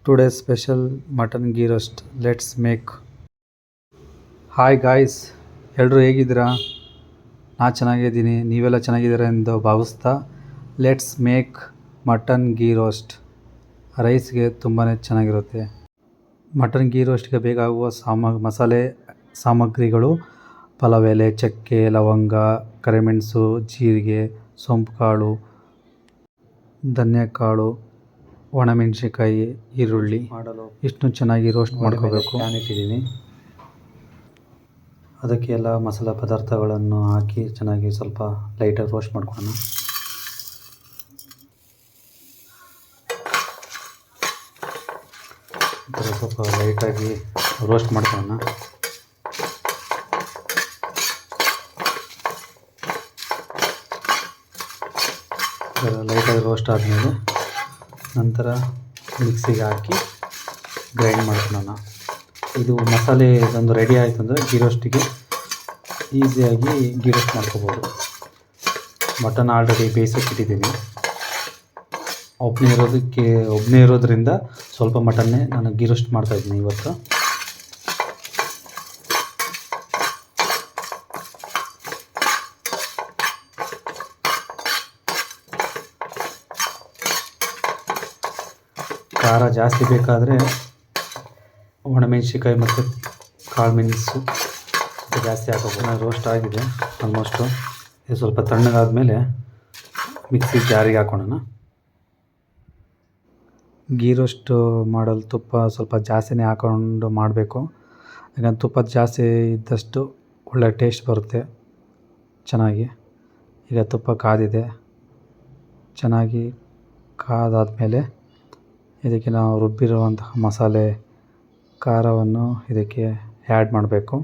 Today special mutton ghee roast. Let's make. Hi guys, ಎಲ್ಲರೂ ಹೇಗಿದ್ದೀರಾ? ನಾನು ಚೆನ್ನಾಗಿದ್ದೀನಿ, ನೀವೆಲ್ಲ ಚೆನ್ನಾಗಿದ್ದೀರಾ ಎಂದು ಭಾವಿಸ್ತಾ let's make mutton ghee roast. ರೈಸ್ಗೆ ತುಂಬಾ ಚೆನ್ನಾಗಿರುತ್ತೆ. ಮಟನ್ ಗೀ ರೋಸ್ಟ್ಗೆ ಬೇಕಾಗುವ ಮಸಾಲೆ ಸಾಮಗ್ರಿಗಳು: ಪಲಾವ್ ಎಲೆ, ಚಕ್ಕೆ, ಲವಂಗ, ಕರಿಮೆಣಸು, ಜೀರಿಗೆ, ಸೋಂಪು ಕಾಳು, ಧನಿಯಾಕಾಳು, ಒಣಮೆಣಸಿನ್ಕಾಯಿ, ಈರುಳ್ಳಿ. ಇಷ್ಟು ಚೆನ್ನಾಗಿ ರೋಸ್ಟ್ ಮಾಡ್ಕೋಬೇಕು. ಪ್ಯಾನ್ ಇಟ್ಟಿದ್ದೀನಿ, ಅದಕ್ಕೆ ಎಲ್ಲ ಮಸಾಲೆ ಪದಾರ್ಥಗಳನ್ನು ಹಾಕಿ ಚೆನ್ನಾಗಿ ಸ್ವಲ್ಪ ಲೈಟಾಗಿ ರೋಸ್ಟ್ ಮಾಡ್ಕೊಳ್ಳೋಣ. ಸ್ವಲ್ಪ ಲೈಟಾಗಿ ರೋಸ್ಟ್ ಮಾಡ್ಕೊಳ್ಳೋಣ. ಲೈಟಾಗಿ ರೋಸ್ಟ್ ಆದಮೇಲೆ ನಂತರ ಮಿಕ್ಸಿಗೆ ಹಾಕಿ ಗ್ರೈಂಡ್ ಮಾಡ್ಕೊಳ್ಳೋಣ. ಇದು ಮಸಾಲೆ ಇದೊಂದು ರೆಡಿ ಆಯಿತು ಅಂದರೆ ಗೀ ರೋಸ್ಟಿಗೆ ಈಸಿಯಾಗಿ ಗೀ ರೋಸ್ಟ್ ಮಾಡ್ಕೋಬೋದು. ಮಟನ್ ಆಲ್ರೆಡಿ ಬೇಯಿಸೋಕ್ಕಿಟ್ಟಿದ್ದೀನಿ. ಒಬ್ಬನೇ ಇರೋದ್ರಿಂದ ಸ್ವಲ್ಪ ಮಟನ್ನೇ ನಾನು ಗೀ ರೋಸ್ಟ್ ಮಾಡ್ತಾಯಿದ್ದೀನಿ ಇವತ್ತು. ಖಾರ ಜಾಸ್ತಿ ಬೇಕಾದರೆ ಒಣಮೆಣಸಿನ್ಕಾಯಿ ಮತ್ತು ಕಾಳು ಮೆಣಸು ಜಾಸ್ತಿ ಹಾಕೋಬೋದು. ರೋಸ್ಟ್ ಆಗಿದೆ ಆಲ್ಮೋಸ್ಟು. ಇದು ಸ್ವಲ್ಪ ತಣ್ಣಗಾದ್ಮೇಲೆ ಮಿಕ್ಸಿ ಜಾರಿಗೆ ಹಾಕೋಣ. ಗೀ ರೋಸ್ಟು ಮಾಡಲು ತುಪ್ಪ ಸ್ವಲ್ಪ ಜಾಸ್ತಿನೇ ಹಾಕ್ಕೊಂಡು ಮಾಡಬೇಕು. ಯಾಕಂದ್ರೆ ತುಪ್ಪ ಜಾಸ್ತಿ ಇದ್ದಷ್ಟು ಒಳ್ಳೆ ಟೇಸ್ಟ್ ಬರುತ್ತೆ ಚೆನ್ನಾಗಿ. ಈಗ ತುಪ್ಪ ಕಾದಿದೆ. ಚೆನ್ನಾಗಿ ಕಾದಾದಮೇಲೆ ಇದಕ್ಕೆ ನಾವು ರುಬ್ಬಿರುವಂತಹ ಮಸಾಲೆ ಖಾರವನ್ನು ಇದಕ್ಕೆ ಆ್ಯಡ್ ಮಾಡಬೇಕು.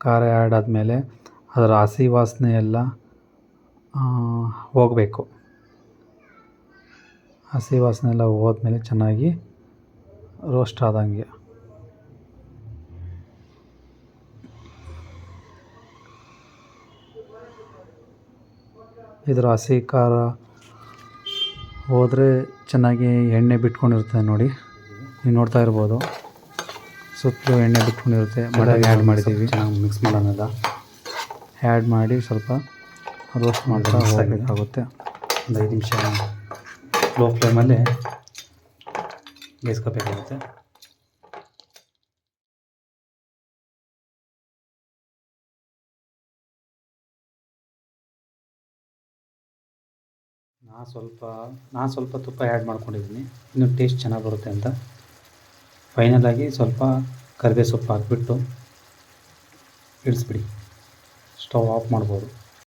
ಖಾರ ಆ್ಯಡ್ ಆದಮೇಲೆ ಅದರ ಹಸಿ ವಾಸನೆ ಎಲ್ಲ ಹೋಗಬೇಕು. ಹಸಿ ವಾಸನೆ ಎಲ್ಲ ಹೋದ್ಮೇಲೆ ಚೆನ್ನಾಗಿ ರೋಸ್ಟ್ ಆದಂಗೆ ಇದರ ಹಸಿ ಖಾರ ಹೋದರೆ ಚೆನ್ನಾಗಿ ಎಣ್ಣೆ ಬಿಟ್ಕೊಂಡಿರುತ್ತೆ ನೋಡಿ. ನೀವು ನೋಡ್ತಾ ಇರ್ಬೋದು, ಸುತ್ತಲೂ ಎಣ್ಣೆ ಬಿಟ್ಕೊಂಡಿರುತ್ತೆ. ಮಟನ್ ಆ್ಯಡ್ ಮಾಡಿದ್ದೀವಿ. ಚೆನ್ನಾಗಿ ಮಿಕ್ಸ್ ಮಾಡೋಣಲ್ಲ. ಆ್ಯಡ್ ಮಾಡಿ ಸ್ವಲ್ಪ ರೋಸ್ಟ್ ಮಾಡ್ತಾ ಹೋಗಬೇಕಾಗುತ್ತೆ. ಒಂದು 5 ನಿಮಿಷ ಲೋ ಫ್ಲೇಮಲ್ಲಿ ಬೇಯಿಸ್ಕೋಬೇಕಾಗುತ್ತೆ. ನಾನು ಸ್ವಲ್ಪ ತುಪ್ಪ ಆ್ಯಡ್ ಮಾಡ್ಕೊಂಡಿದ್ದೀನಿ, ಇನ್ನೂ ಟೇಸ್ಟ್ ಚೆನ್ನಾಗಿ ಬರುತ್ತೆ ಅಂತ. ಫೈನಲಾಗಿ ಸ್ವಲ್ಪ ಕರಿಬೇವು ಸೊಪ್ಪು ಹಾಕ್ಬಿಟ್ಟು ಇಳಿಸ್ಬಿಡಿ. ಸ್ಟವ್ ಆಫ್ ಮಾಡ್ಬೋದು.